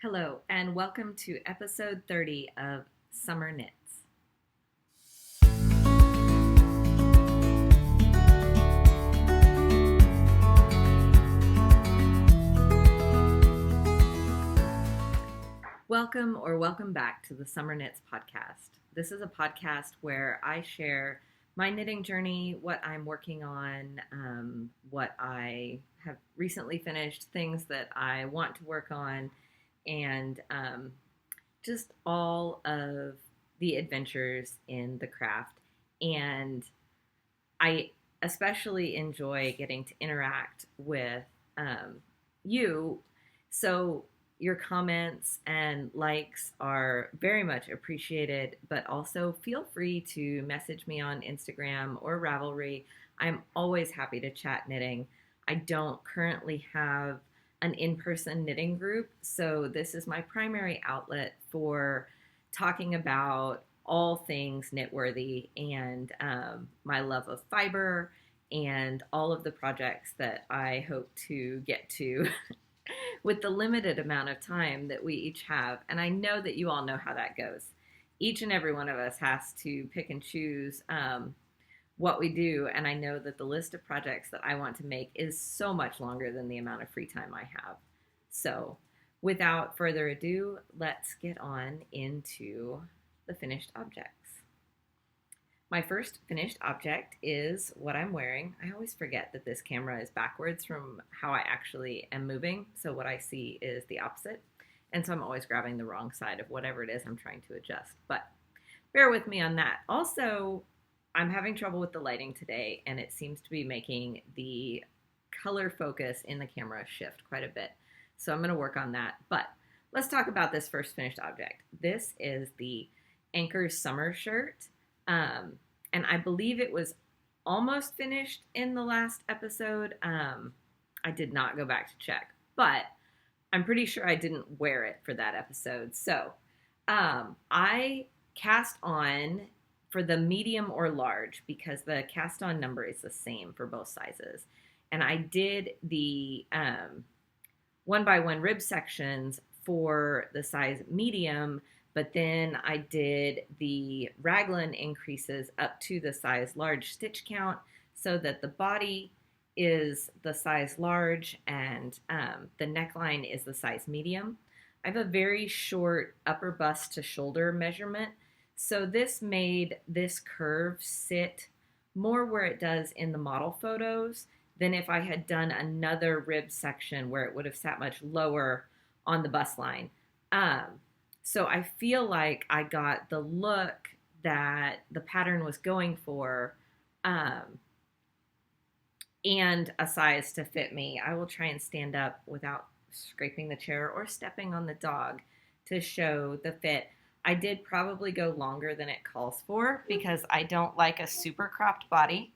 Hello, and welcome to episode 30 of SomerKnits. Welcome back to the SomerKnits podcast. This is a podcast where I share my knitting journey, what I'm working on, what I have recently finished, things that I want to work on, and just all of the adventures in the craft. And I especially enjoy getting to interact with you. So your comments and likes are very much appreciated, but also feel free to message me on Instagram or Ravelry. I'm always happy to chat knitting. I don't currently have an in-person knitting group, so this is my primary outlet for talking about all things knitworthy and my love of fiber and all of the projects that I hope to get to with the limited amount of time that we each have. And I know that you all know how that goes. Each and every one of us has to pick and choose what we do. And I know that the list of projects that I want to make is so much longer than the amount of free time I have. So without further ado, let's get on into the finished objects. My first finished object is what I'm wearing. I always forget that this camera is backwards from how I actually am moving, so what I see is the opposite, and so I'm always grabbing the wrong side of whatever it is I'm trying to adjust, but bear with me on that. Also, I'm having trouble with the lighting today, and it seems to be making the color focus in the camera shift quite a bit, so I'm going to work on that. But let's talk about this first finished object. This is the Anker summer shirt. And I believe it was almost finished in the last episode. I did not go back to check, but I'm pretty sure I didn't wear it for that episode. So I cast on for the medium or large because the cast on number is the same for both sizes. And I did the 1x1 rib sections for the size medium, but then I did the raglan increases up to the size large stitch count so that the body is the size large and the neckline is the size medium. I have a very short upper bust to shoulder measurement, so this made this curve sit more where it does in the model photos than if I had done another rib section where it would have sat much lower on the bust line. So I feel like I got the look that the pattern was going for, and a size to fit me. I will try and stand up without scraping the chair or stepping on the dog to show the fit. I did probably go longer than it calls for because I don't like a super cropped body,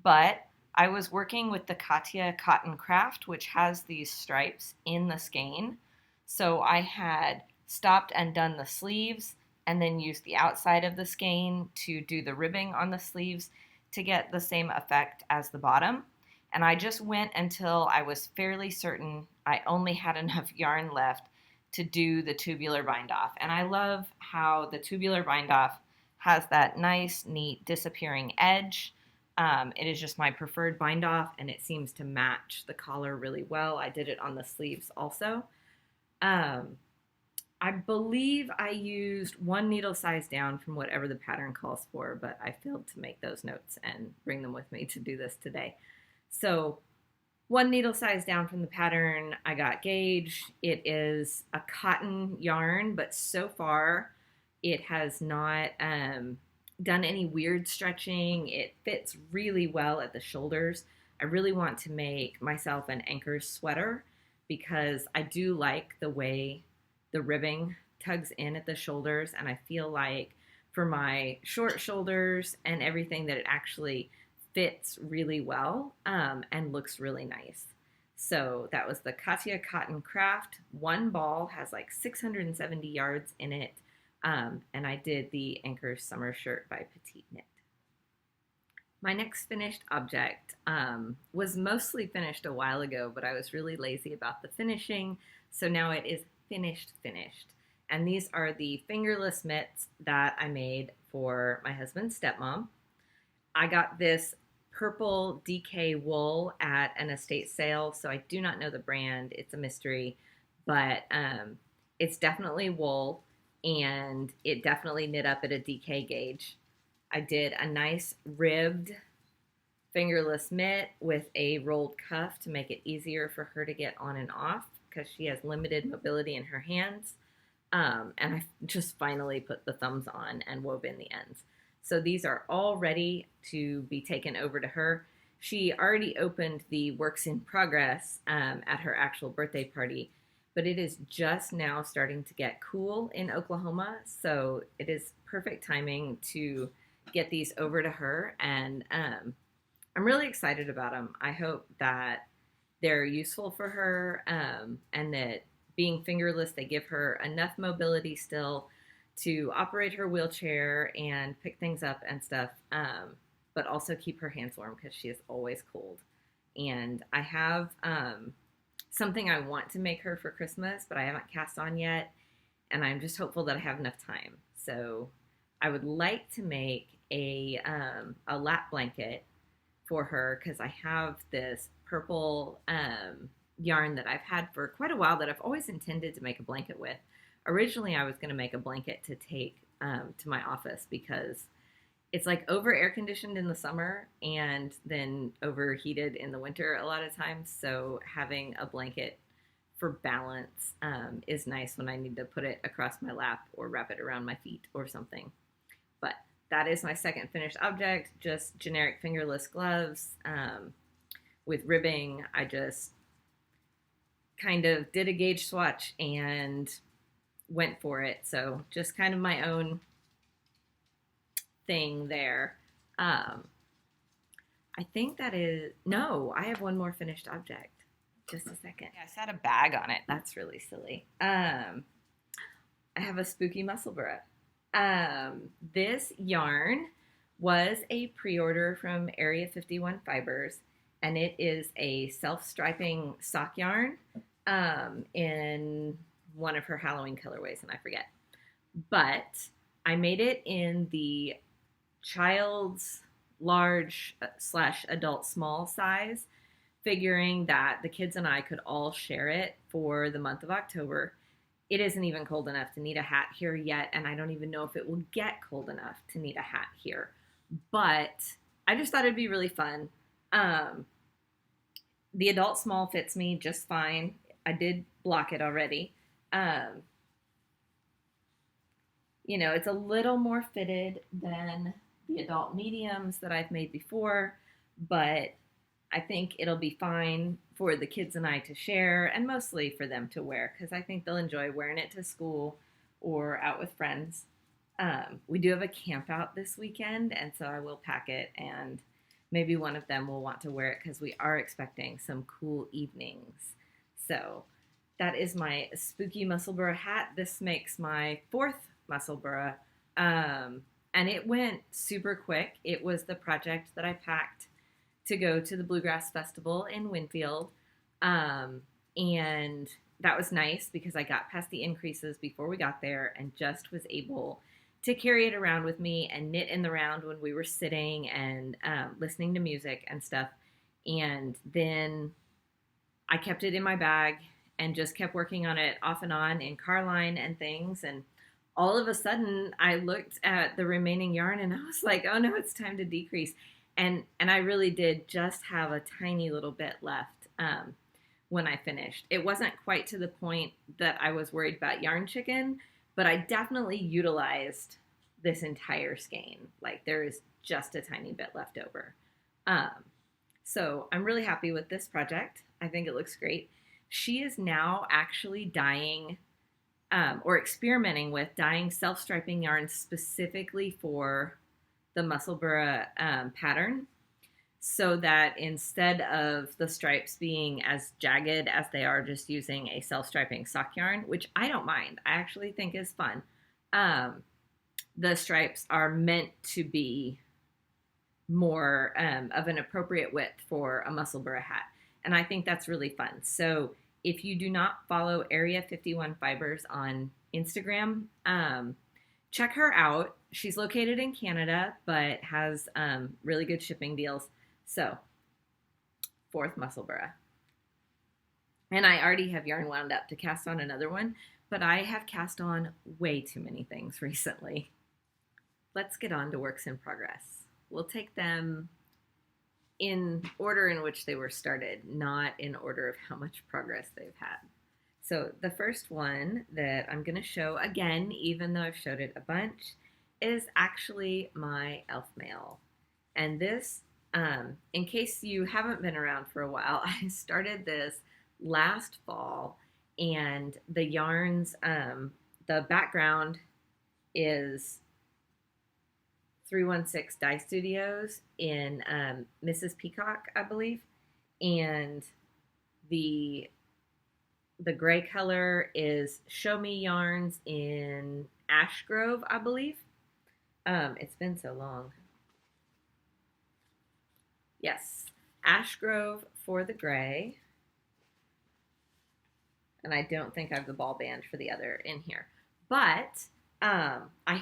but I was working with the Katia cotton craft, which has these stripes in the skein. So I had stopped and done the sleeves and then used the outside of the skein to do the ribbing on the sleeves to get the same effect as the bottom. And I just went until I was fairly certain I only had enough yarn left to do the tubular bind off. And I love how the tubular bind off has that nice, neat, disappearing edge. It is just my preferred bind off, and it seems to match the collar really well. I did it on the sleeves also. I believe I used one needle size down from whatever the pattern calls for, but I failed to make those notes and bring them with me to do this today. So one needle size down from the pattern, I got gauge. It is a cotton yarn, but so far it has not done any weird stretching. It fits really well at the shoulders. I really want to make myself an Anker sweater because I do like the way the ribbing tugs in at the shoulders, and I feel like for my short shoulders and everything that it actually fits really well and looks really nice. So that was the Katia Cotton Craft. One ball has like 670 yards in it, and I did the Anker Summer Shirt by Petiteknit. My next finished object was mostly finished a while ago, but I was really lazy about the finishing, so now it is finished. And these are the fingerless mitts that I made for my husband's stepmom. I got this purple DK wool at an estate sale, so I do not know the brand. It's a mystery, but it's definitely wool, and it definitely knit up at a DK gauge. I did a nice ribbed fingerless mitt with a rolled cuff to make it easier for her to get on and off because she has limited mobility in her hands. And I just finally put the thumbs on and wove in the ends. So these are all ready to be taken over to her. She already opened the works in progress at her actual birthday party, but it is just now starting to get cool in Oklahoma. So it is perfect timing to get these over to her. And I'm really excited about them. I hope that they're useful for her and that being fingerless, they give her enough mobility still to operate her wheelchair and pick things up and stuff, but also keep her hands warm because she is always cold. And I have something I want to make her for Christmas, but I haven't cast on yet, and I'm just hopeful that I have enough time. So I would like to make a lap blanket for her because I have this purple yarn that I've had for quite a while that I've always intended to make a blanket with. Originally, I was going to make a blanket to take to my office because it's like over air conditioned in the summer and then overheated in the winter a lot of times. So having a blanket for balance is nice when I need to put it across my lap or wrap it around my feet or something. But that is my second finished object, just generic fingerless gloves with ribbing. I just kind of did a gauge swatch and went for it. So just kind of my own thing there. I think that is, no, I have one more finished object. Just a second. Yeah, I set a bag on it. That's really silly. I have a spooky Musselburgh. This yarn was a pre-order from Area 51 Fibres, and it is a self-striping sock yarn in one of her Halloween colorways, and I forget. But I made it in the child's large / adult small size, figuring that the kids and I could all share it for the month of October. It isn't even cold enough to need a hat here yet, and I don't even know if it will get cold enough to need a hat here. But I just thought it'd be really fun. The adult small fits me just fine. I did block it already. You know, it's a little more fitted than the adult mediums that I've made before, but I think it'll be fine for the kids and I to share, and mostly for them to wear, because I think they'll enjoy wearing it to school or out with friends. We do have a camp out this weekend, and so I will pack it, and maybe one of them will want to wear it because we are expecting some cool evenings. So that is my spooky Musselburgh hat. This makes my fourth Musselburgh, and it went super quick. It was the project that I packed to go to the Bluegrass Festival in Winfield, and that was nice because I got past the increases before we got there and just was able to carry it around with me and knit in the round when we were sitting and listening to music and stuff. And then I kept it in my bag and just kept working on it off and on in Carline and things. And all of a sudden I looked at the remaining yarn and I was like, oh no, it's time to decrease. And I really did just have a tiny little bit left when I finished. It wasn't quite to the point that I was worried about yarn chicken, but I definitely utilized this entire skein. Like there is just a tiny bit left over. So I'm really happy with this project. I think it looks great. She is now actually dyeing or experimenting with dyeing self-striping yarn specifically for the Musselburgh pattern, so that instead of the stripes being as jagged as they are just using a self-striping sock yarn, which I don't mind, I actually think is fun, the stripes are meant to be more of an appropriate width for a Musselburgh hat. And I think that's really fun. So if you do not follow Area 51 Fibres on Instagram, check her out. She's located in Canada, but has really good shipping deals. So, 4th Musselburgh. And I already have yarn wound up to cast on another one, but I have cast on way too many things recently. Let's get on to works in progress. We'll take them in order in which they were started, not in order of how much progress they've had. So the first one that I'm going to show again, even though I've showed it a bunch, is actually my Elfmail. And this, in case you haven't been around for a while, I started this last fall, and the yarns, the background is 316 Dye Studios in Mrs. Peacock, I believe, and the gray color is Show Me Yarns in Ash Grove, I believe. It's been so long. Yes, Ash Grove for the gray. And I don't think I have the ball band for the other in here. But I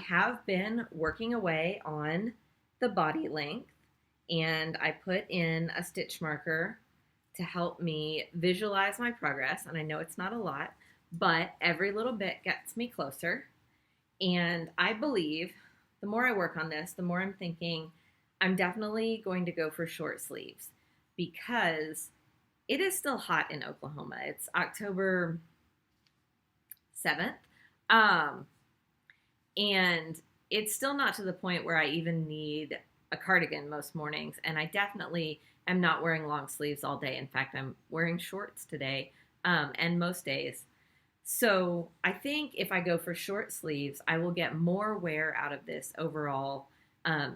have been working away on the body length, and I put in a stitch marker to help me visualize my progress. And I know it's not a lot, but every little bit gets me closer. And I believe the more I work on this, the more I'm thinking I'm definitely going to go for short sleeves, because it is still hot in Oklahoma. It's October 7th. And it's still not to the point where I even need a cardigan most mornings. And I definitely am not wearing long sleeves all day. In fact, I'm wearing shorts today, and most days. So I think if I go for short sleeves, I will get more wear out of this overall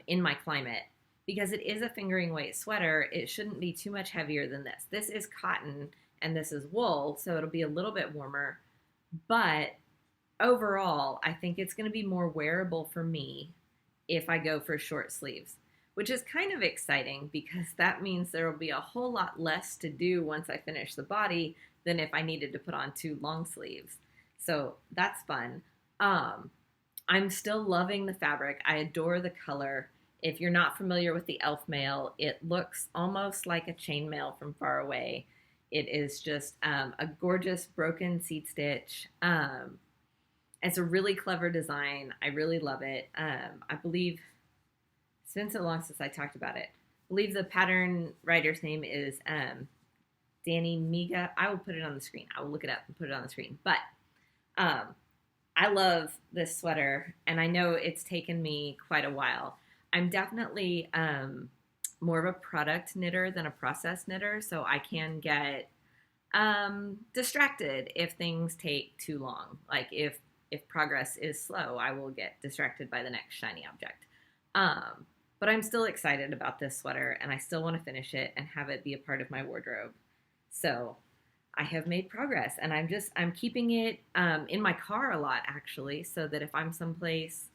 in my climate, because it is a fingering weight sweater. It shouldn't be too much heavier than this. This is cotton and this is wool, so it'll be a little bit warmer. But overall, I think it's going to be more wearable for me if I go for short sleeves, which is kind of exciting, because that means there will be a whole lot less to do once I finish the body than if I needed to put on 2 long sleeves. So that's fun. I'm still loving the fabric. I adore the color. If you're not familiar with the Elfmail, it looks almost like a chainmail from far away. It is just a gorgeous broken seed stitch. It's a really clever design. I really love it. I believe, it's been so long since I talked about it. I believe the pattern writer's name is Dani Miga. I will put it on the screen. I will look it up and put it on the screen. But I love this sweater, and I know it's taken me quite a while. I'm definitely more of a product knitter than a process knitter, so I can get distracted if things take too long. Like if progress is slow, I will get distracted by the next shiny object. But I'm still excited about this sweater, and I still want to finish it and have it be a part of my wardrobe. So I have made progress, and I'm keeping it in my car a lot, actually, so that if I'm someplace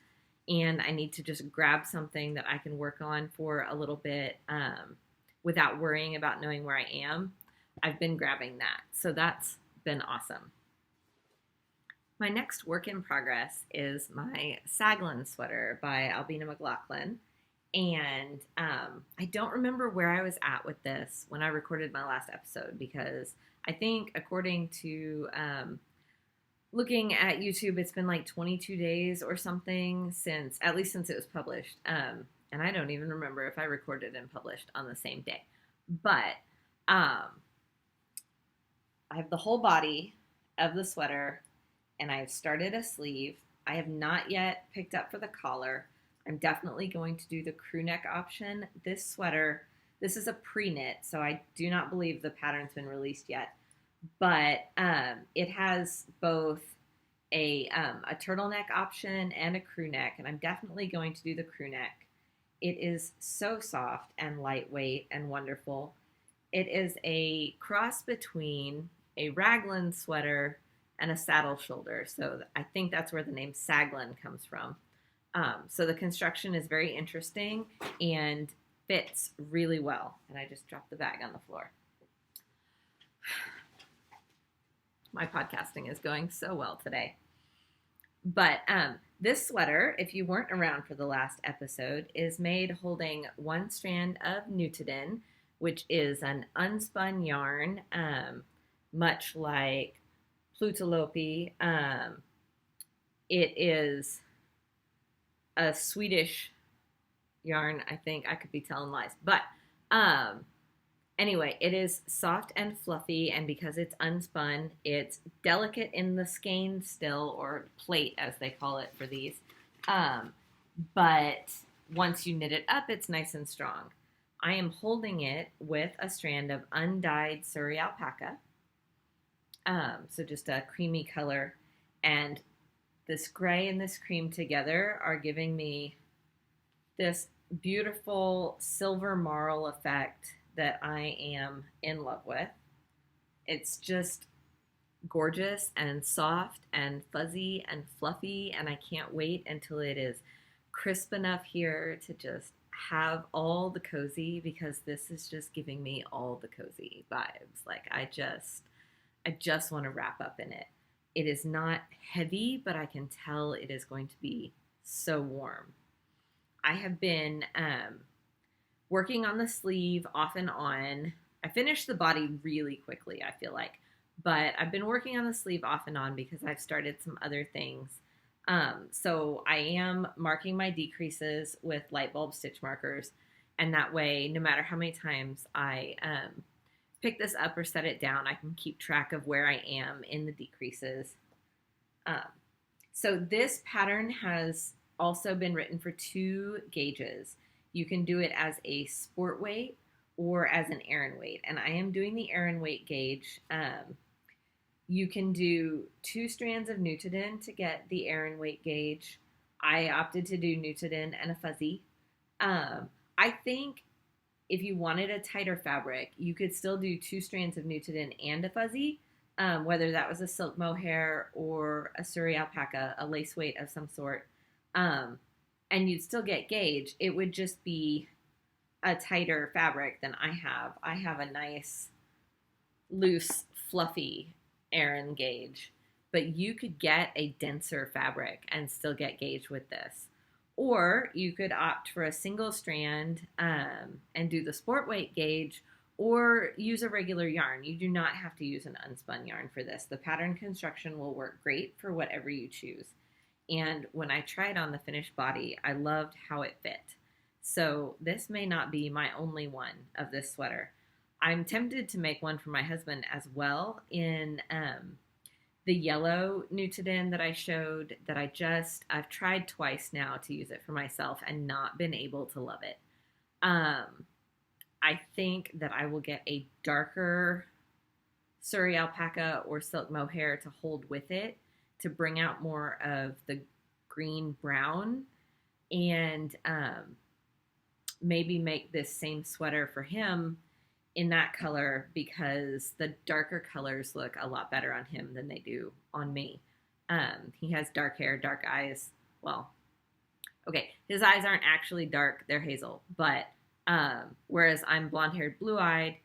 and I need to just grab something that I can work on for a little bit without worrying about knowing where I am, I've been grabbing that. So that's been awesome. My next work in progress is my Saglan sweater by AilbÍona McLochlainn. And I don't remember where I was at with this when I recorded my last episode, because I think according to looking at YouTube, it's been like 22 days or something since it was published. And I don't even remember if I recorded and published on the same day. But I have the whole body of the sweater, and I've started a sleeve. I have not yet picked up for the collar. I'm definitely going to do the crew neck option. This sweater, this is a pre-knit, so I do not believe the pattern's been released yet. But it has both a turtleneck option and a crew neck, and I'm definitely going to do the crew neck. It is so soft and lightweight and wonderful. It is a cross between a raglan sweater and a saddle shoulder, so I think that's where the name Saglin comes from. So the construction is very interesting and fits really well. And I just dropped the bag on the floor. My podcasting is going so well today. But this sweater, if you weren't around for the last episode, is made holding one strand of Nutiden, which is an unspun yarn, much like Plutalopi. It is a Swedish yarn, I think. I could be telling lies. But anyway, it is soft and fluffy, and because it's unspun, it's delicate in the skein still, or plait as they call it for these. But once you knit it up, it's nice and strong. I am holding it with a strand of undyed suri alpaca. So just a creamy color, and this gray and this cream together are giving me this beautiful silver marl effect that I am in love with. It's just gorgeous and soft and fuzzy and fluffy, and I can't wait until it is crisp enough here to just have all the cozy, because this is just giving me all the cozy vibes. Like I just want to wrap up in it. It is not heavy, but I can tell it is going to be so warm. I have been working on the sleeve off and on. I finished the body really quickly, I feel like, but I've been working on the sleeve off and on because I've started some other things. So I am marking my decreases with light bulb stitch markers, and that way, no matter how many times I pick this up or set it down, I can keep track of where I am in the decreases. So this pattern has also been written for 2 gauges. You can do it as a sport weight or as an Aran weight, and I am doing the Aran weight gauge. You can do 2 strands of Nutiden to get the Aran weight gauge. I opted to do Nutiden and a fuzzy. I think if you wanted a tighter fabric, you could still do 2 strands of Nutiden and a fuzzy, whether that was a silk mohair or a suri alpaca, a lace weight of some sort, and you'd still get gauge. It would just be a tighter fabric than I have. I have a nice, loose, fluffy Aran gauge, but you could get a denser fabric and still get gauge with this. Or you could opt for a single strand and do the sport weight gauge, or use a regular yarn. You do not have to use an unspun yarn for this. The pattern construction will work great for whatever you choose. And when I tried on the finished body, I loved how it fit. So this may not be my only one of this sweater. I'm tempted to make one for my husband as well in the yellow Nutiden that I showed, that I've tried twice now to use it for myself and not been able to love it. I think that I will get a darker suri alpaca or silk mohair to hold with it to bring out more of the green brown, and maybe make this same sweater for him in that color, because the darker colors look a lot better on him than they do on me. He has dark hair, dark eyes. Well, okay, his eyes aren't actually dark, they're hazel, but whereas I'm blonde-haired, blue-eyed,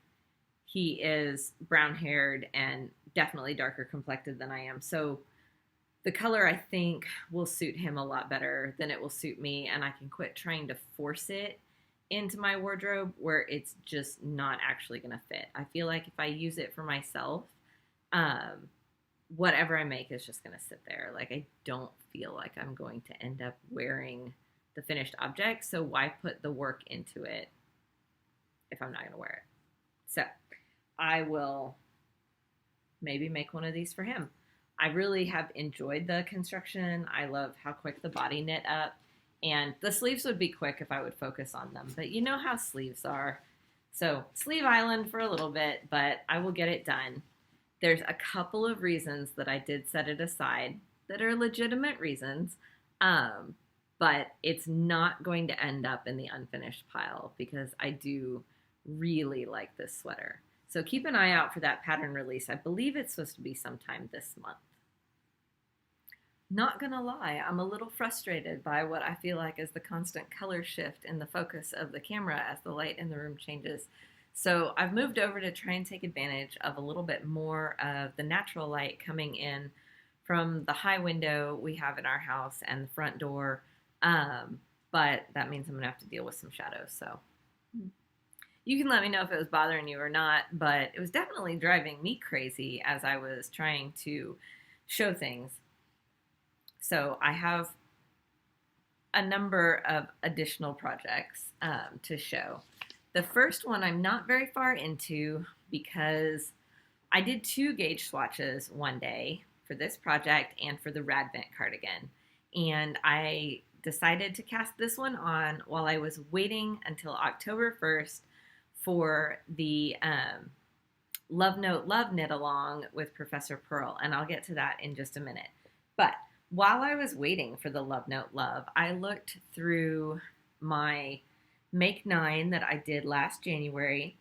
he is brown-haired and definitely darker complected than I am. So the color, I think, will suit him a lot better than it will suit me, and I can quit trying to force it into my wardrobe where it's just not actually going to fit. I feel like if I use it for myself, whatever I make is just going to sit there. Like, I don't feel like I'm going to end up wearing the finished object, so why put the work into it if I'm not going to wear it? So I will maybe make one of these for him. I really have enjoyed the construction. I love how quick the body knit up. And the sleeves would be quick if I would focus on them. But you know how sleeves are. So sleeve island for a little bit, but I will get it done. There's a couple of reasons that I did set it aside that are legitimate reasons. But it's not going to end up in the unfinished pile because I do really like this sweater. So keep an eye out for that pattern release. I believe it's supposed to be sometime this month. Not gonna lie, I'm a little frustrated by what I feel like is the constant color shift in the focus of the camera as the light in the room changes. So I've moved over to try and take advantage of a little bit more of the natural light coming in from the high window we have in our house and the front door. But that means I'm going to have to deal with some shadows. So you can let me know if it was bothering you or not, but it was definitely driving me crazy as I was trying to show things. So I have a number of additional projects to show. The first one I'm not very far into because I did 2 gauge swatches one day for this project and for the Radvent cardigan. And I decided to cast this one on while I was waiting until October 1st for the Love Note Love knit-along with Professor Pearl. And I'll get to that in just a minute. But while I was waiting for the Love Note Love, I looked through my Make 9 that I did last January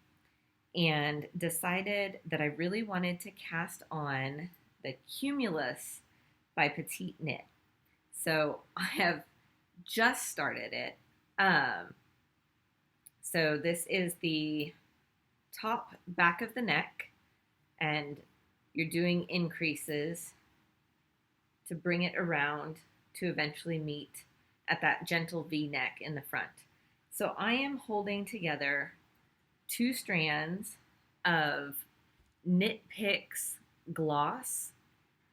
and decided that I really wanted to cast on the Cumulus by Petiteknit. So I have just started it. So this is the top back of the neck, and you're doing increases to bring it around to eventually meet at that gentle V-neck in the front. So I am holding together 2 strands of Knitpicks Gloss,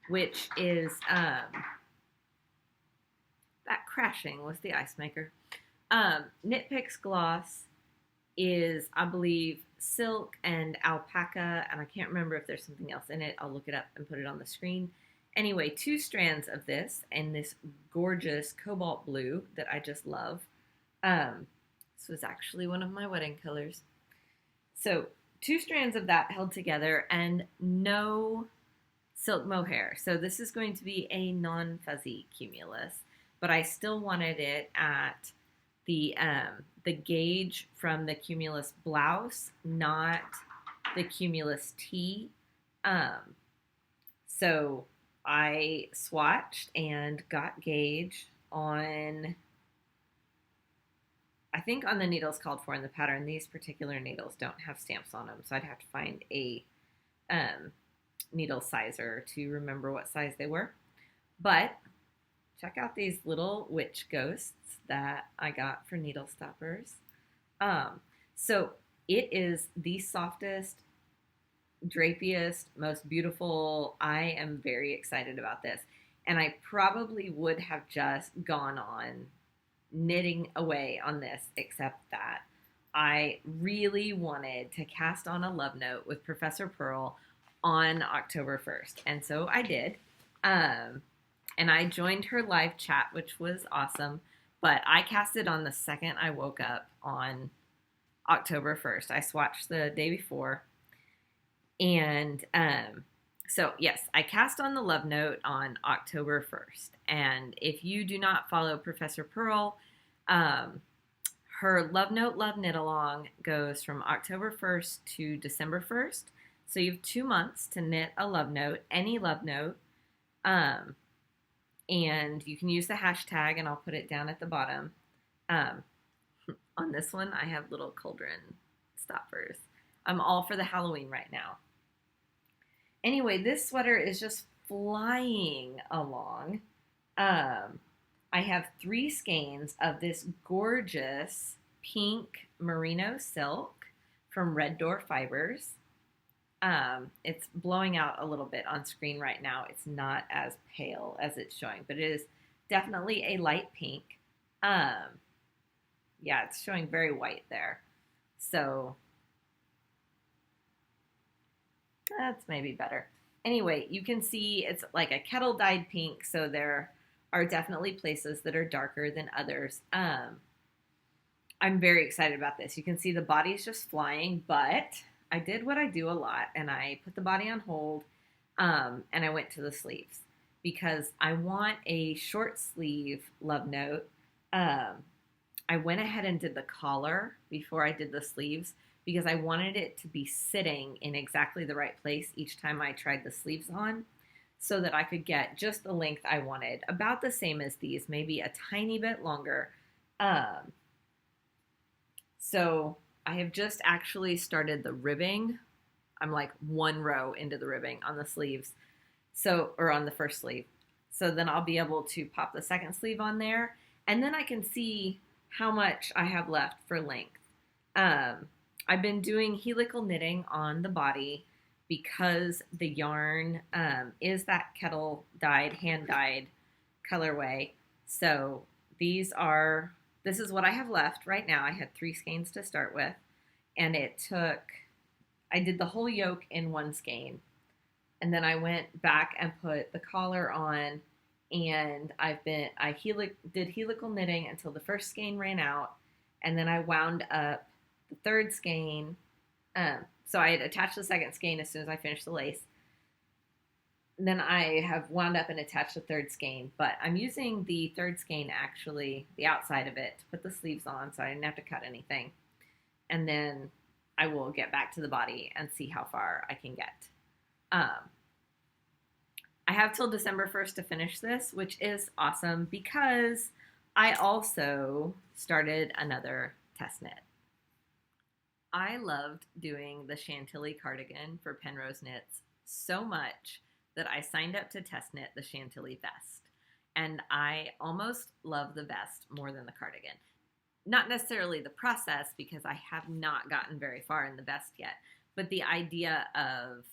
which is, that crashing was the ice maker. Knitpicks Gloss is, I believe, silk and alpaca, and I can't remember if there's something else in it. I'll look it up and put it on the screen. Anyway, 2 strands of this and this gorgeous cobalt blue that I just love. This was actually one of my wedding colors. So 2 strands of that held together and no silk mohair. So this is going to be a non-fuzzy cumulus, but I still wanted it at the gauge from the Cumulus Blouse, not the Cumulus Tee. So I swatched and got gauge on, I think on the needles called for in the pattern. These particular needles don't have stamps on them, so I'd have to find a needle sizer to remember what size they were. But check out these little witch ghosts that I got for needle stoppers. So it is the softest, drapiest, most beautiful. I am very excited about this. And I probably would have just gone on knitting away on this, except that I really wanted to cast on a love note with Professor Pearl on October 1st. And so I did. And I joined her live chat, which was awesome. But I cast it on the second I woke up on October 1st. I swatched the day before. And so, yes, I cast on the love note on October 1st. And if you do not follow Professor Pearl, her Love Note Love knit-along goes from October 1st to December 1st. So you have 2 months to knit a love note, any love note. And you can use the hashtag, and I'll put it down at the bottom. On this one, I have little cauldron stoppers. I'm all for the Halloween right now. Anyway, this sweater is just flying along. I have 3 skeins of this gorgeous pink merino silk from Red Door Fibres. It's blowing out a little bit on screen right now. It's not as pale as it's showing, but it is definitely a light pink. Yeah, it's showing very white there. So that's maybe better. Anyway, you can see it's like a kettle dyed pink, so there are definitely places that are darker than others. I'm very excited about this. You can see the body's just flying, but I did what I do a lot, and I put the body on hold, and I went to the sleeves because I want a short sleeve love note. I went ahead and did the collar before I did the sleeves because I wanted it to be sitting in exactly the right place each time I tried the sleeves on so that I could get just the length I wanted, about the same as these, maybe a tiny bit longer. So I have just actually started the ribbing. I'm like one row into the ribbing on the sleeves. So, or on the first sleeve. So then I'll be able to pop the second sleeve on there, and then I can see how much I have left for length. I've been doing helical knitting on the body because the yarn is that kettle dyed, hand dyed colorway. So this is what I have left right now. I had 3 skeins to start with, and I did the whole yoke in 1 skein. And then I went back and put the collar on, and I did helical knitting until the first skein ran out, and then I wound up the 3rd skein. So I had attached the 2nd skein as soon as I finished the lace. And then I have wound up and attached the 3rd skein, but I'm using the 3rd skein, actually, the outside of it, to put the sleeves on, so I didn't have to cut anything. And then I will get back to the body and see how far I can get. I have till December 1st to finish this, which is awesome because I also started another test knit. I loved doing the Chantilly cardigan for Penrose Knits so much that I signed up to test knit the Chantilly vest. And I almost love the vest more than the cardigan. Not necessarily the process, because I have not gotten very far in the vest yet, but the idea of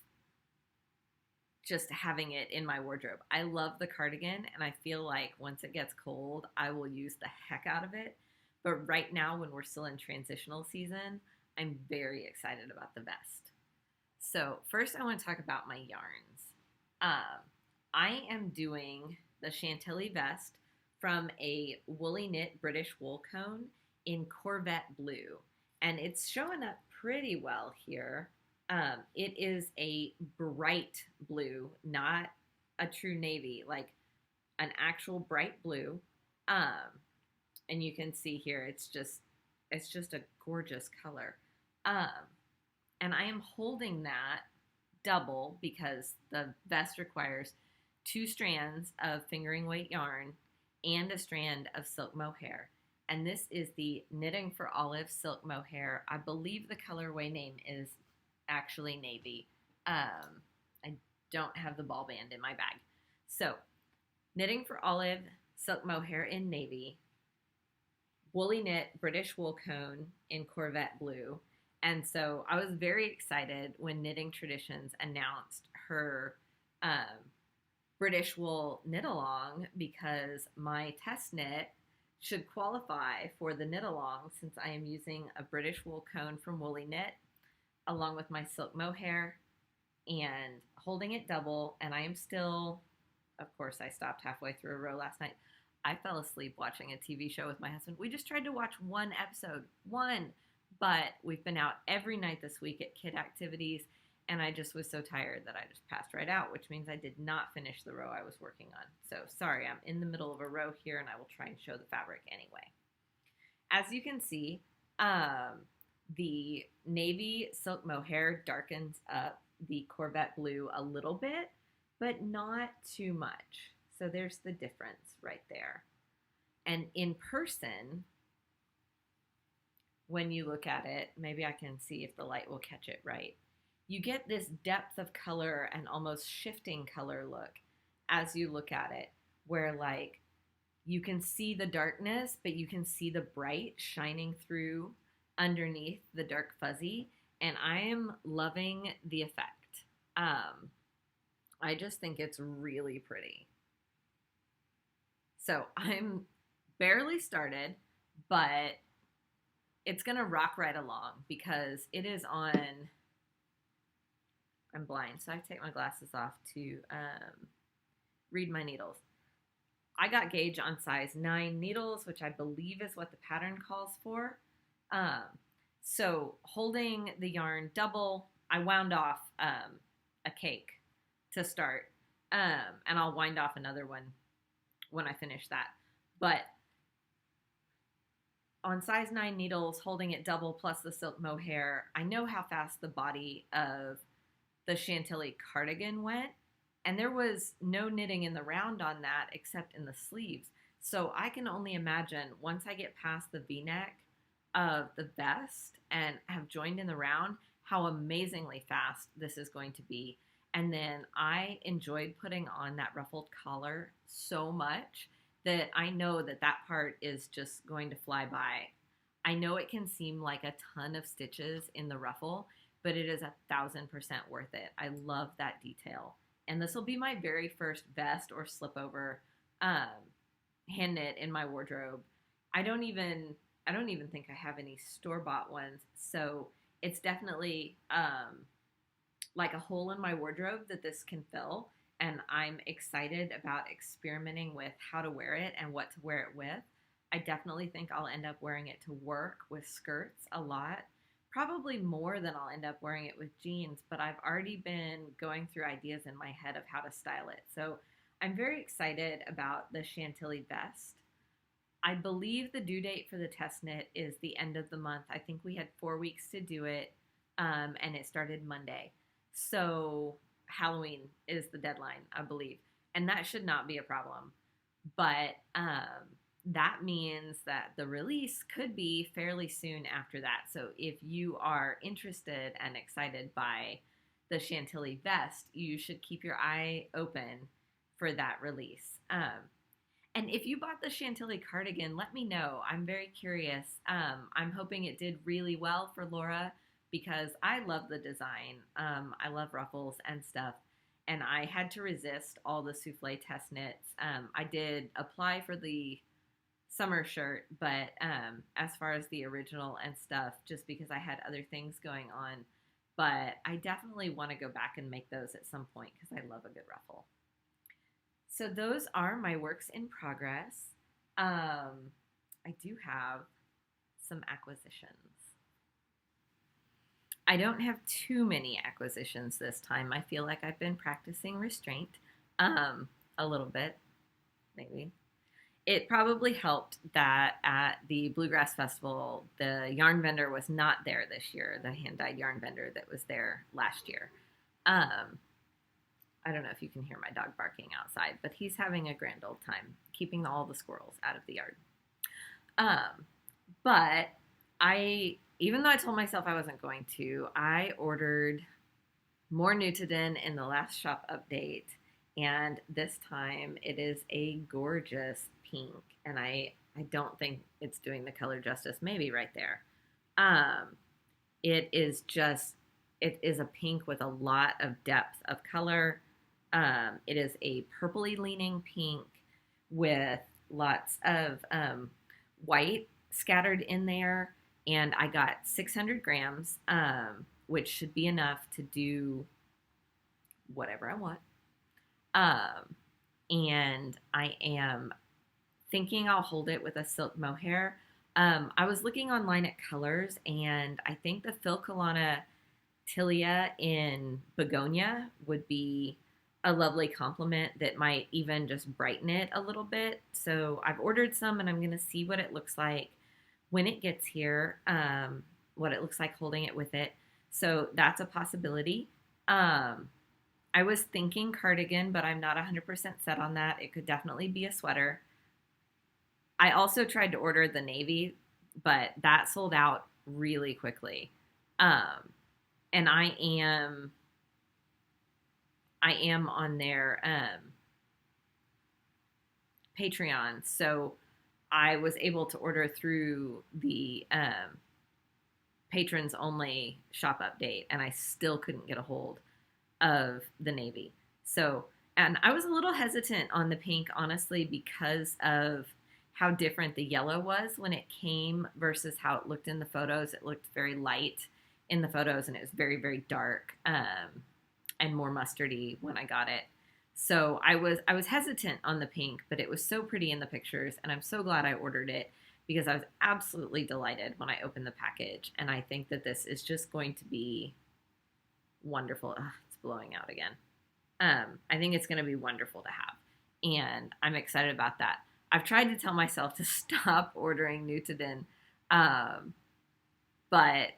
just having it in my wardrobe. I love the cardigan, and I feel like once it gets cold, I will use the heck out of it. But right now, when we're still in transitional season, I'm very excited about the vest. So first I want to talk about my yarns. I am doing the Chantilly vest from a woolly knit British wool cone in Corvette Blue, and it's showing up pretty well here. It is a bright blue, not a true navy, like an actual bright blue. And you can see here, it's just a gorgeous color. And I am holding that double because the vest requires 2 strands of fingering weight yarn and a strand of silk mohair. And this is the Knitting for Olive silk mohair. I believe the colorway name is actually navy. I don't have the ball band in my bag. So, Knitting for Olive silk mohair in navy, woolly knit British wool cone in Corvette Blue. And so I was very excited when Knitting Traditions announced her British wool knit-along, because my test knit should qualify for the knit-along, since I am using a British wool cone from Woolly Knit along with my silk mohair and holding it double. And I am still, of course, I stopped halfway through a row last night. I fell asleep watching a TV show with my husband. We just tried to watch 1 episode, but we've been out every night this week at kid activities, and I just was so tired that I just passed right out, which means I did not finish the row I was working on. So sorry, I'm in the middle of a row here, and I will try and show the fabric anyway. As you can see, the navy silk mohair darkens up the Corvette Blue a little bit, but not too much. So there's the difference right there. And in person, when you look at it, maybe I can see if the light will catch it right. You get this depth of color and almost shifting color look as you look at it, where like you can see the darkness, but you can see the bright shining through underneath the dark fuzzy, and I am loving the effect. I just think it's really pretty. So I'm barely started, but it's gonna rock right along because it is on, I'm blind, so I take my glasses off to read my needles. I got gauge on size 9 needles, which I believe is what the pattern calls for. So holding the yarn double, I wound off a cake to start, and I'll wind off another one when I finish that. But on size 9 needles, holding it double plus the silk mohair, I know how fast the body of the Chantilly cardigan went, and there was no knitting in the round on that except in the sleeves. So I can only imagine once I get past the V-neck of the vest and have joined in the round, how amazingly fast this is going to be. And then I enjoyed putting on that ruffled collar so much that I know that that part is just going to fly by. I know it can seem like a ton of stitches in the ruffle, but it is 1,000% worth it. I love that detail. And this will be my very first vest or slipover hand knit in my wardrobe. I don't even think I have any store-bought ones, so it's definitely like a hole in my wardrobe that this can fill, and I'm excited about experimenting with how to wear it and what to wear it with. I definitely think I'll end up wearing it to work with skirts a lot, probably more than I'll end up wearing it with jeans, but I've already been going through ideas in my head of how to style it. So I'm very excited about the Chantilly vest. I believe the due date for the test knit is the end of the month. I think we had 4 weeks to do it, and it started Monday. So Halloween is the deadline, I believe, and that should not be a problem. But that means that the release could be fairly soon after that. So if you are interested and excited by the Chantilly vest, you should keep your eye open for that release. And if you bought the Chantilly cardigan, let me know. I'm very curious. I'm hoping it did really well for Laura because I love the design. I love ruffles and stuff. And I had to resist all the souffle test knits. I did apply for the summer shirt, but as far as the original and stuff, just because I had other things going on. But I definitely want to go back and make those at some point because I love a good ruffle. So those are my works in progress. I do have some acquisitions. I don't have too many acquisitions this time. I feel like I've been practicing restraint a little bit, maybe. It probably helped that at the Bluegrass Festival, the yarn vendor was not there this year, the hand-dyed yarn vendor that was there last year. I don't know if you can hear my dog barking outside, but he's having a grand old time keeping all the squirrels out of the yard. But even though I told myself I wasn't going to, I ordered more Nutiden in the last shop update, and this time it is a gorgeous pink, and I don't think it's doing the color justice. Maybe right there. It is a pink with a lot of depth of color. It is a purpley leaning pink with lots of white scattered in there. And I got 600 grams, which should be enough to do whatever I want. And I am thinking I'll hold it with a silk mohair. I was looking online at colors, and I think the Filcolana Tilia in Begonia would be a lovely complement that might even just brighten it a little bit. So I've ordered some, and I'm going to see what it looks like when it gets here, what it looks like holding it with it. So that's a possibility. I was thinking cardigan, but I'm not 100% set on that. It could definitely be a sweater. I also tried to order the navy, but that sold out really quickly. And I am on their Patreon, so I was able to order through the patrons only shop update, and I still couldn't get a hold of the navy. So, and I was a little hesitant on the pink, honestly, because of how different the yellow was when it came versus how it looked in the photos. It looked very light in the photos, and it was very, very dark and more mustardy when I got it. So I was hesitant on the pink, but it was so pretty in the pictures, and I'm so glad I ordered it because I was absolutely delighted when I opened the package, and I think that this is just going to be wonderful. Ugh, it's blowing out again. I think it's going to be wonderful to have, and I'm excited about that. I've tried to tell myself to stop ordering Nutiden, but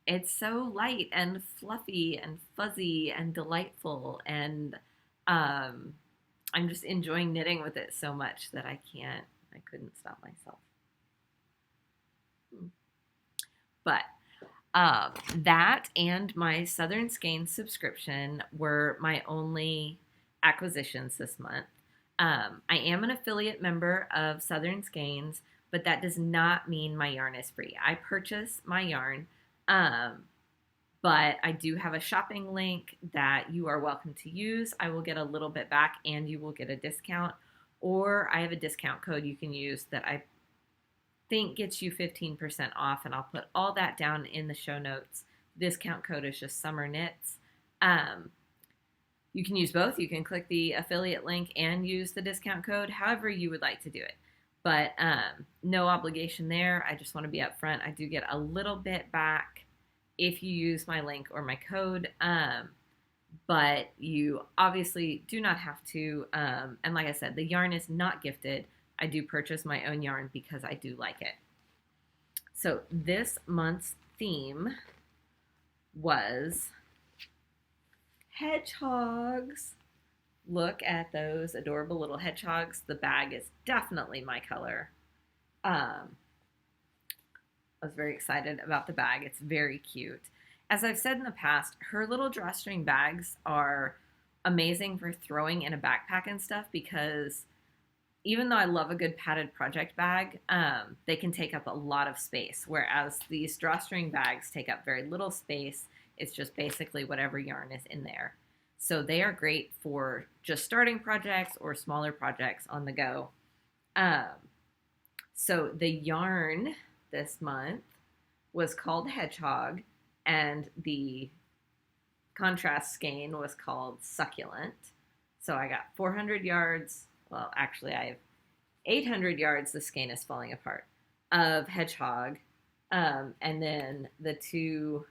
it's so light and fluffy and fuzzy and delightful, and I'm just enjoying knitting with it so much that I couldn't stop myself. But that and my Southern Skeins subscription were my only acquisitions this month. I am an affiliate member of Southern Skeins, but that does not mean my yarn is free. I purchase my yarn, but I do have a shopping link that you are welcome to use. I will get a little bit back and you will get a discount, or I have a discount code you can use that I think gets you 15% off, and I'll put all that down in the show notes. Discount code is just SomerKnits. You can use both. You can click the affiliate link and use the discount code, however you would like to do it. But no obligation there. I just want to be upfront. I do get a little bit back if you use my link or my code, but you obviously do not have to. And like I said, the yarn is not gifted. I do purchase my own yarn because I do like it. So this month's theme was hedgehogs. Look at those adorable little hedgehogs. The bag is definitely my color. I was very excited about the bag. It's very cute. As I've said in the past, her little drawstring bags are amazing for throwing in a backpack and stuff, because even though I love a good padded project bag, they can take up a lot of space, whereas these drawstring bags take up very little space. It's just basically whatever yarn is in there. So they are great for just starting projects or smaller projects on the go. So the yarn this month was called Hedgehog, and the contrast skein was called Succulent. So I got 400 yards. Well, actually, I have 800 yards. The skein is falling apart of Hedgehog. And then the two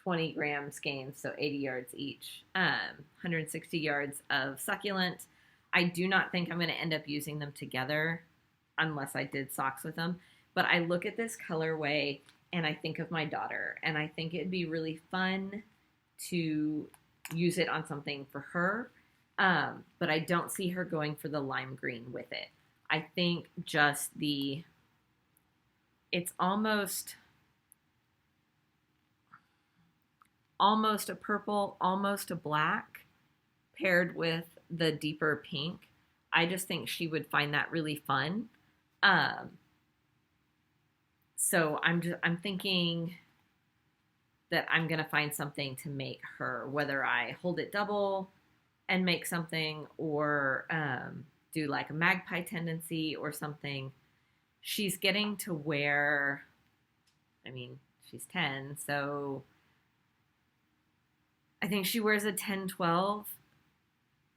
20-gram skeins, so 80 yards each, 160 yards of Succulent. I do not think I'm going to end up using them together unless I did socks with them. But I look at this colorway and I think of my daughter, and I think it'd be really fun to use it on something for her. But I don't see her going for the lime green with it. I think just it's almost a purple, almost a black, paired with the deeper pink. I just think she would find that really fun. So I'm thinking that I'm going to find something to make her, whether I hold it double and make something, or do like a magpie tendency or something. She's getting to where, I mean, she's 10, so I think she wears a 10-12.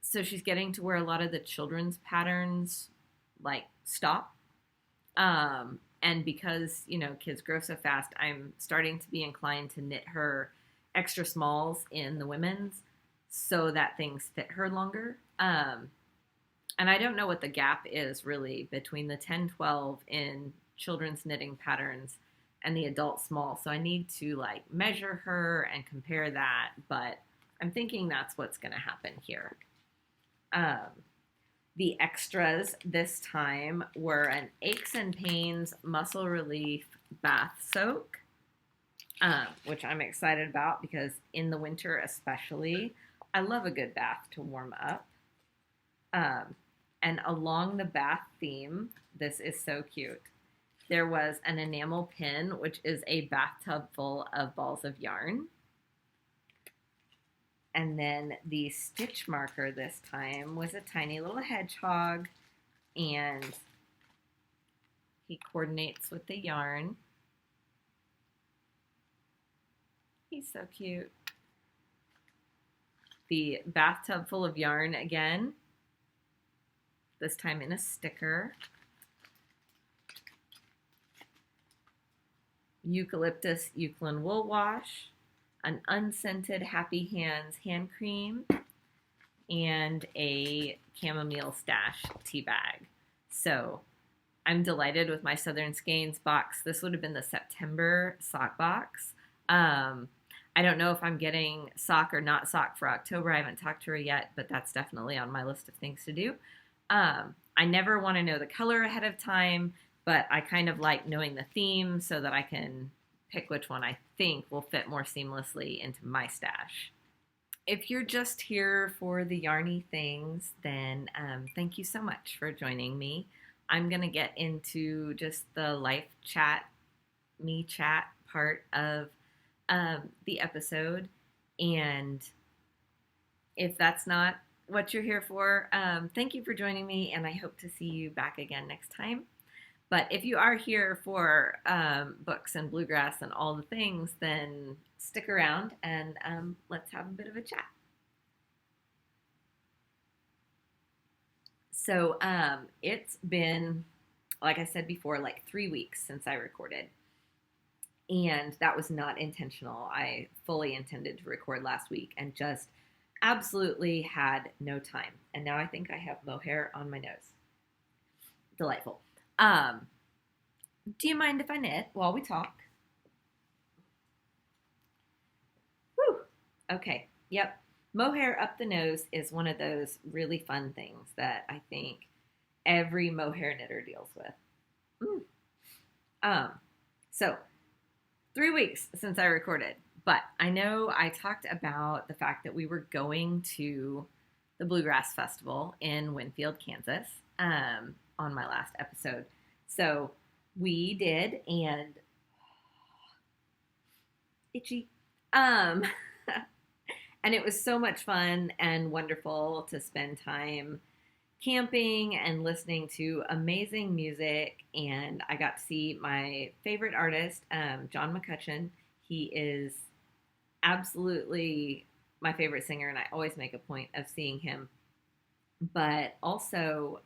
So she's getting to where a lot of the children's patterns like stop. And because, kids grow so fast, I'm starting to be inclined to knit her extra smalls in the women's so that things fit her longer. And I don't know what the gap is really between the 10-12 in children's knitting patterns and the adult small. So I need to measure her and compare that, but I'm thinking that's what's going to happen here. The extras this time were an Aches and Pains Muscle Relief Bath Soak, which I'm excited about because in the winter especially, I love a good bath to warm up. And along the bath theme, this is so cute. There was an enamel pin, which is a bathtub full of balls of yarn. And then the stitch marker this time was a tiny little hedgehog, and he coordinates with the yarn. He's so cute. The bathtub full of yarn again, this time in a sticker. Eucalyptus Eucalyptus Wool Wash, an unscented Happy Hands hand cream, and a chamomile stash tea bag. So I'm delighted with my Southern Skeins box. This would have been the September sock box. I don't know if I'm getting sock or not sock for October. I haven't talked to her yet, but that's definitely on my list of things to do. I never want to know the color ahead of time, but I kind of like knowing the theme so that I can pick which one I think will fit more seamlessly into my stash. If you're just here for the yarny things, then thank you so much for joining me. I'm going to get into just the life chat, me chat part of the episode. And if that's not what you're here for, thank you for joining me, and I hope to see you back again next time. But if you are here for books and bluegrass and all the things, then stick around and let's have a bit of a chat. So it's been, like I said before, like 3 weeks since I recorded. And that was not intentional. I fully intended to record last week and just absolutely had no time. And now I think I have mohair on my nose. Delightful. Do you mind if I knit while we talk? Whew. Okay. Yep. Mohair up the nose is one of those really fun things that I think every mohair knitter deals with. So 3 weeks since I recorded, but I know I talked about the fact that we were going to the Bluegrass Festival in Winfield, Kansas, on my last episode. So we did, and itchy. And it was so much fun and wonderful to spend time camping and listening to amazing music. And I got to see my favorite artist, John McCutcheon. He is absolutely my favorite singer, and I always make a point of seeing him. But also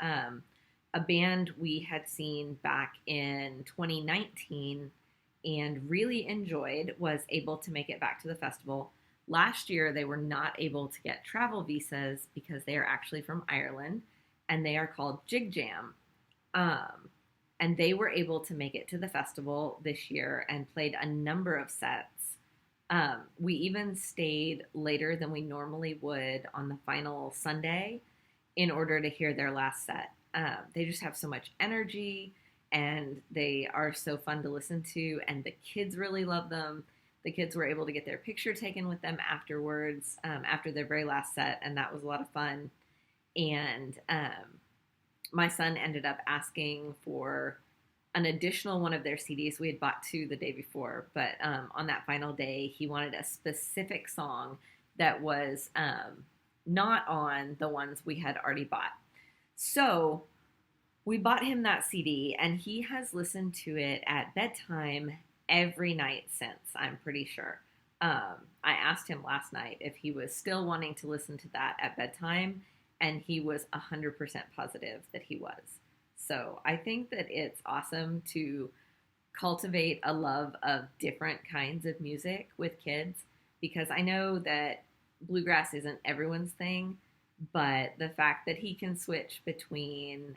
a band we had seen back in 2019 and really enjoyed was able to make it back to the festival. Last year, they were not able to get travel visas because they are actually from Ireland, and they are called Jig Jam. And they were able to make it to the festival this year and played a number of sets. We even stayed later than we normally would on the final Sunday in order to hear their last set. They just have so much energy, and they are so fun to listen to, and the kids really love them. The kids were able to get their picture taken with them afterwards, after their very last set, and that was a lot of fun. And my son ended up asking for an additional one of their CDs. We had bought 2 the day before, but on that final day, he wanted a specific song that was not on the ones we had already bought. So we bought him that CD, and he has listened to it at bedtime every night since, I'm pretty sure. I asked him last night if he was still wanting to listen to that at bedtime, and he was 100% positive that he was. So I think that it's awesome to cultivate a love of different kinds of music with kids, because I know that bluegrass isn't everyone's thing, but the fact that he can switch between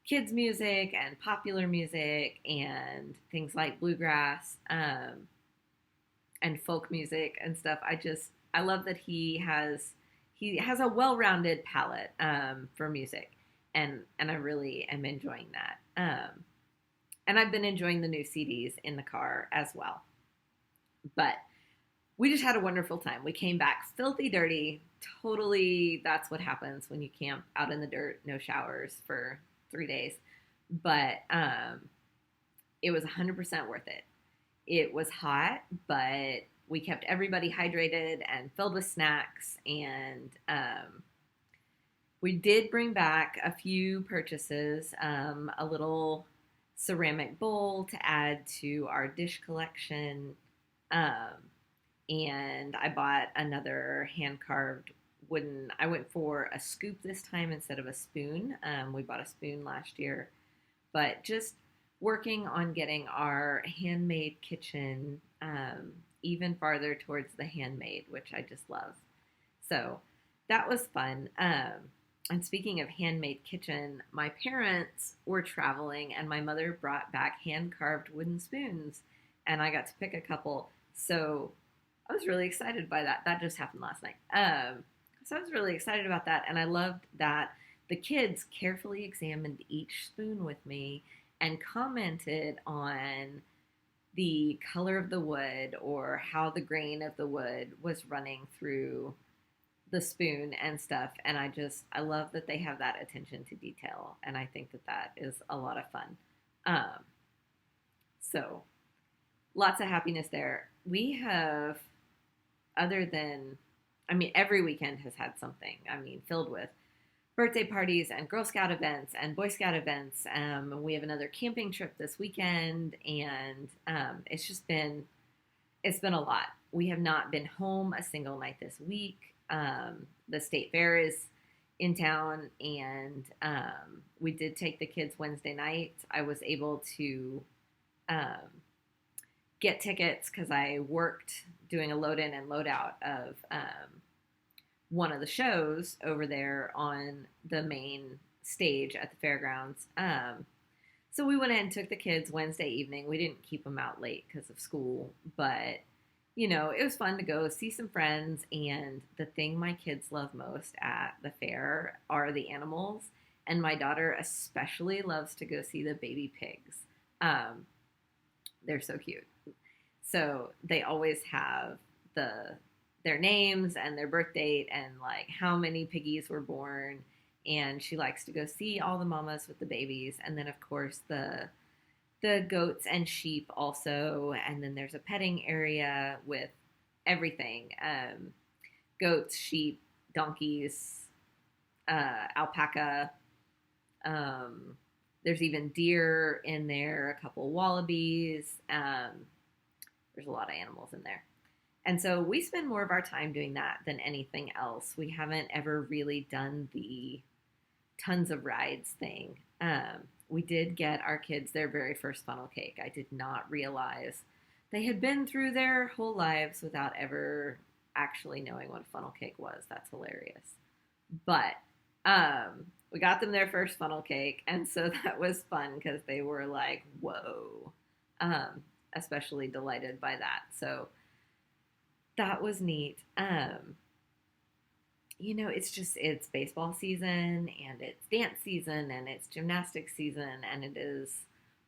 kids music and popular music and things like bluegrass and folk music and stuff, I love that he has a well-rounded palette for music, and I really am enjoying that. And I've been enjoying the new CDs in the car as well. But we just had a wonderful time. We came back filthy dirty. Totally, that's what happens when you camp out in the dirt, no showers for 3 days. But it was 100% worth it. It was hot, but we kept everybody hydrated and filled with snacks. And we did bring back a few purchases, a little ceramic bowl to add to our dish collection. And I bought another hand-carved wooden, I went for a scoop this time instead of a spoon. We bought a spoon last year. But just working on getting our handmade kitchen even farther towards the handmade, which I just love. So that was fun. And speaking of handmade kitchen, my parents were traveling, and my mother brought back hand-carved wooden spoons, and I got to pick a couple. So I was really excited by that. That just happened last night. So I was really excited about that, and I loved that the kids carefully examined each spoon with me and commented on the color of the wood or how the grain of the wood was running through the spoon and stuff. And I love that they have that attention to detail. And I think that that is a lot of fun. So lots of happiness there. We have, other than, I mean, every weekend has had something, I mean, filled with birthday parties and Girl Scout events and Boy Scout events. We have another camping trip this weekend, and it's been a lot. We have not been home a single night this week. The state fair is in town, and we did take the kids Wednesday night. I was able to get tickets because I worked doing a load in and load out of one of the shows over there on the main stage at the fairgrounds. So we went in and took the kids Wednesday evening. We didn't keep them out late because of school, but you know, it was fun to go see some friends. And the thing my kids love most at the fair are the animals. And my daughter especially loves to go see the baby pigs. They're so cute. So they always have their names and their birth date and like how many piggies were born. And she likes to go see all the mamas with the babies. And then of course the goats and sheep also. And then there's a petting area with everything. Goats, sheep, donkeys, alpaca. There's even deer in there, a couple wallabies. There's a lot of animals in there. And so we spend more of our time doing that than anything else. We haven't ever really done the tons of rides thing. We did get our kids their very first funnel cake. I did not realize they had been through their whole lives without ever actually knowing what a funnel cake was. That's hilarious. But we got them their first funnel cake, and so that was fun because they were like, whoa, especially delighted by that. So that was neat. You know, it's baseball season, and it's dance season, and it's gymnastics season, and it is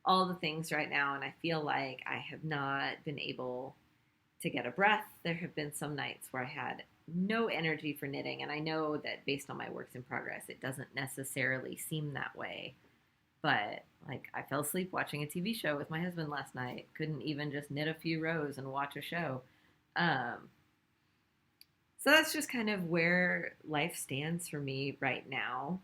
all the things right now. And I feel like I have not been able to get a breath. There have been some nights where I had no energy for knitting, and I know that based on my works in progress, it doesn't necessarily seem that way. But like, I fell asleep watching a TV show with my husband last night. Couldn't even just knit a few rows and watch a show. So that's just kind of where life stands for me right now.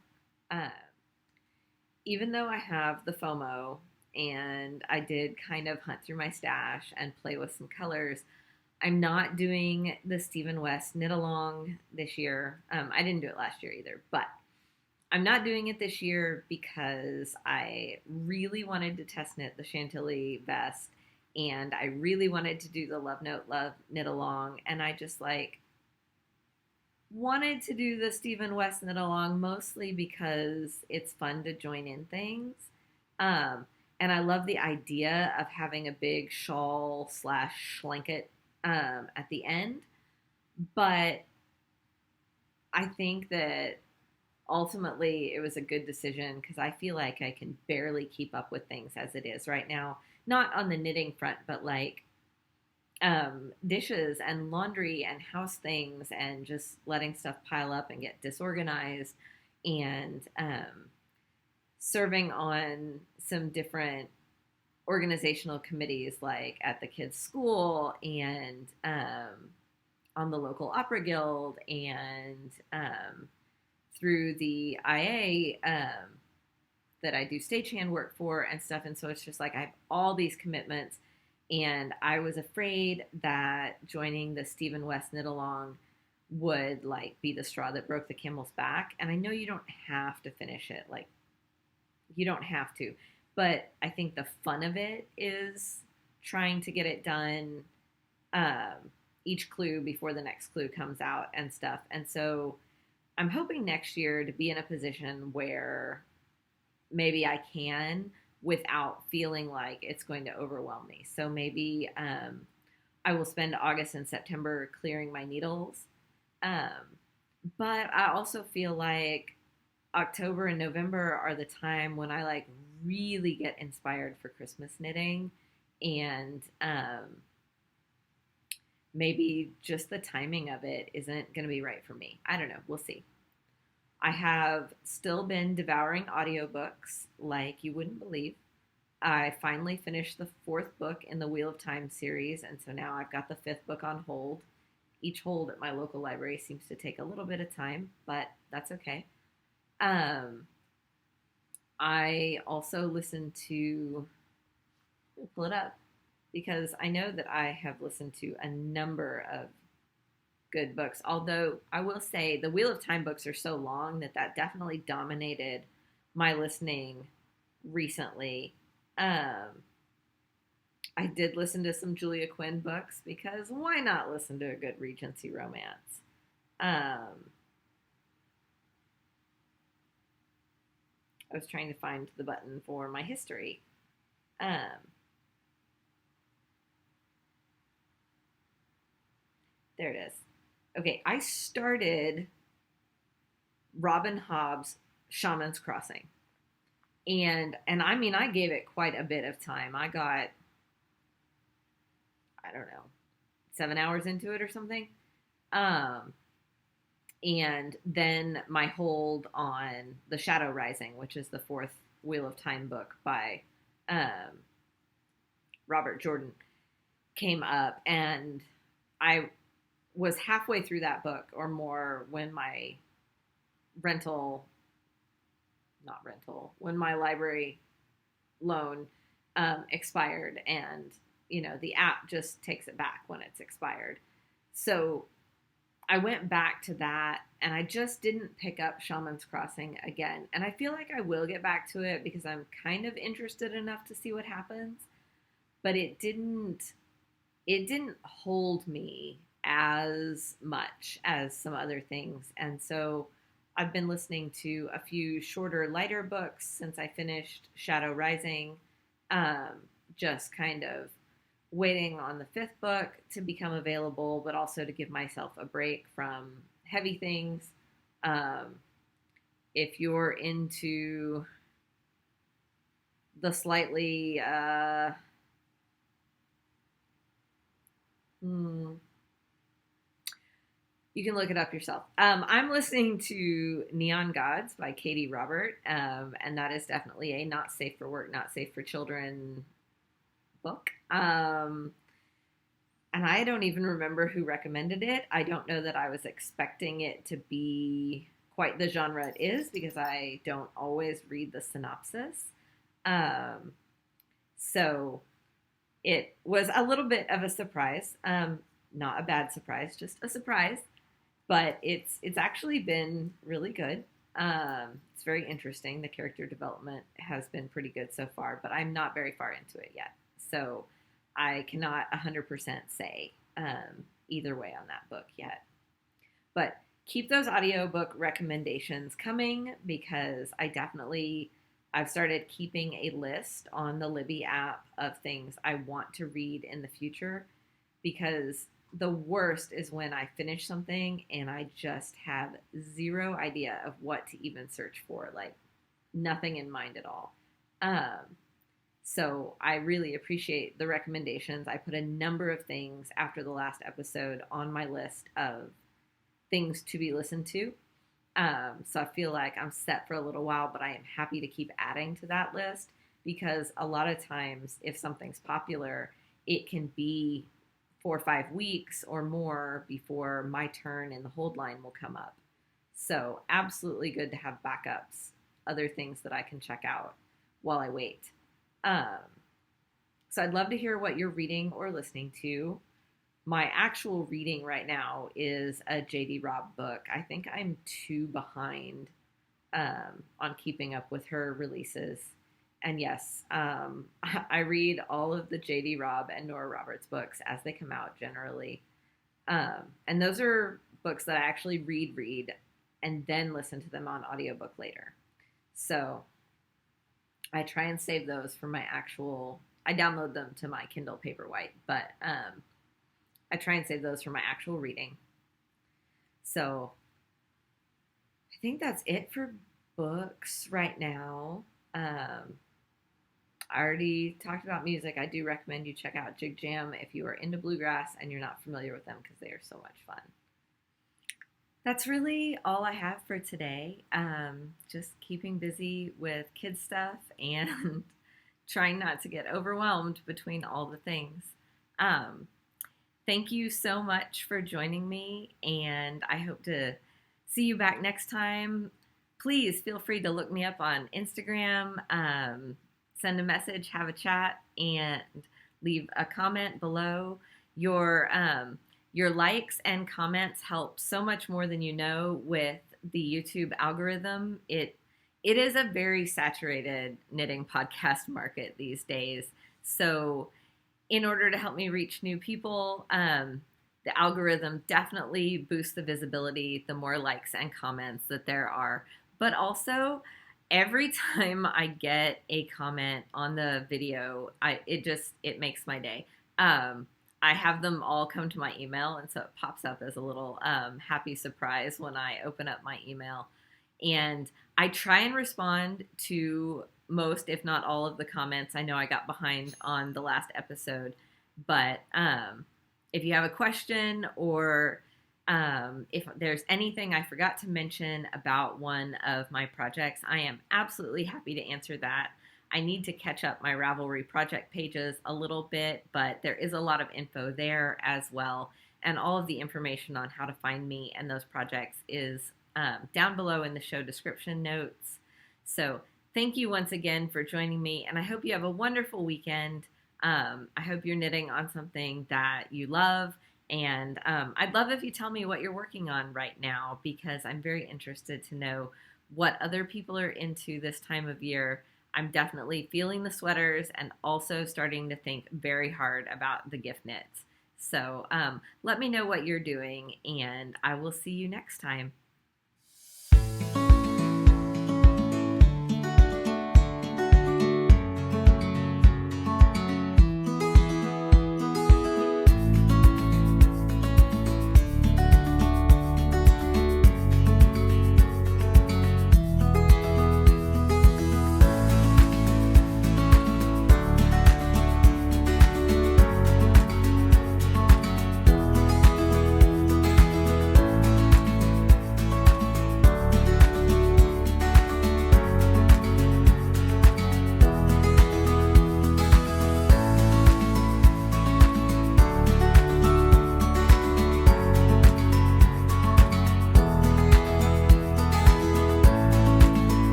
Even though I have the FOMO and I did kind of hunt through my stash and play with some colors, I'm not doing the Stephen West knit-along this year. I didn't do it last year either, but I'm not doing it this year because I really wanted to test knit the Chantilly Vest, and I really wanted to do the Love Note Love knit-along, and I just like wanted to do the Stephen West knit-along mostly because it's fun to join in things. And I love the idea of having a big shawl / schlanket at the end. But I think that ultimately it was a good decision because I feel like I can barely keep up with things as it is right now. Not on the knitting front, but like dishes and laundry and house things and just letting stuff pile up and get disorganized, and serving on some different organizational committees like at the kids' school and on the local opera guild and through the IA that I do stagehand work for and stuff. And so it's just like I have all these commitments, and I was afraid that joining the Stephen West knit-along would like be the straw that broke the camel's back. And I know you don't have to finish it. Like, you don't have to. But I think the fun of it is trying to get it done each clue before the next clue comes out and stuff. And so I'm hoping next year to be in a position where maybe I can without feeling like it's going to overwhelm me. So maybe I will spend August and September clearing my needles. But I also feel like October and November are the time when I like really get inspired for Christmas knitting. And maybe just the timing of it isn't going to be right for me. I don't know. We'll see. I have still been devouring audiobooks like you wouldn't believe. I finally finished the 4th book in the Wheel of Time series, and so now I've got the 5th book on hold. Each hold at my local library seems to take a little bit of time, but that's okay. I also listened to, pull it up, because I know that I have listened to a number of good books, although I will say the Wheel of Time books are so long that definitely dominated my listening recently. I did listen to some Julia Quinn books, because why not listen to a good Regency romance? I was trying to find the button for my history. There it is. Okay, I started Robin Hobb's Shaman's Crossing. And I mean, I gave it quite a bit of time. I got, I don't know, 7 hours into it or something. And then my hold on The Shadow Rising, which is the 4th Wheel of Time book by Robert Jordan, came up, and I was halfway through that book or more when my when my library loan expired, and the app just takes it back when it's expired. So I went back to that, and I just didn't pick up Shaman's Crossing again. And I feel like I will get back to it because I'm kind of interested enough to see what happens. But it didn't hold me as much as some other things. And so I've been listening to a few shorter, lighter books since I finished Shadow Rising, just kind of waiting on the 5th book to become available, but also to give myself a break from heavy things. If you're into the slightly, you can look it up yourself. I'm listening to Neon Gods by Katie Robert, and that is definitely a not safe for work, not safe for children book. And I don't even remember who recommended it. I don't know that I was expecting it to be quite the genre it is, because I don't always read the synopsis. So it was a little bit of a surprise. Not a bad surprise, just a surprise. But it's actually been really good. It's very interesting. The character development has been pretty good so far, but I'm not very far into it yet. So I cannot 100% say either way on that book yet. But keep those audiobook recommendations coming, because I've started keeping a list on the Libby app of things I want to read in the future, because the worst is when I finish something and I just have zero idea of what to even search for, like nothing in mind at all. So I really appreciate the recommendations. I put a number of things after the last episode on my list of things to be listened to. So I feel like I'm set for a little while, but I am happy to keep adding to that list, because a lot of times if something's popular, it can be 4 or 5 weeks or more before my turn in the hold line will come up. So absolutely good to have backups, other things that I can check out while I wait. So I'd love to hear what you're reading or listening to. My actual reading right now is a J.D. Robb book. I think I'm 2 behind on keeping up with her releases. And yes, I read all of the J.D. Robb and Nora Roberts books as they come out generally. And those are books that I actually read, and then listen to them on audiobook later. So I try and save those for my I download them to my Kindle Paperwhite, but I try and save those for my actual reading. So I think that's it for books right now. I already talked about music. I do recommend you check out Jig Jam if you are into bluegrass and you're not familiar with them because they are so much fun. That's really all I have for today. Just keeping busy with kid stuff and trying not to get overwhelmed between all the things. Um, Thank you so much for joining me, and I hope to see you back next time. Please feel free to look me up on Instagram, send a message, have a chat, and leave a comment below. Your likes and comments help so much more than you know with the YouTube algorithm. It is a very saturated knitting podcast market these days. So in order to help me reach new people, the algorithm definitely boosts the visibility the more likes and comments that there are. But also, every time I get a comment on the video, it makes my day. I have them all come to my email, and so it pops up as a little happy surprise when I open up my email. And I try and respond to most, if not all, of the comments. I know I got behind on the last episode, but if you have a question or if there's anything I forgot to mention about one of my projects, I am absolutely happy to answer that. I need to catch up my Ravelry project pages a little bit, but there is a lot of info there as well. And all of the information on how to find me and those projects is down below in the show description notes. So thank you once again for joining me, and I hope you have a wonderful weekend. I hope you're knitting on something that you love, and I'd love if you tell me what you're working on right now, because I'm very interested to know what other people are into this time of year. I'm definitely feeling the sweaters and also starting to think very hard about the gift knits. So let me know what you're doing, and I will see you next time.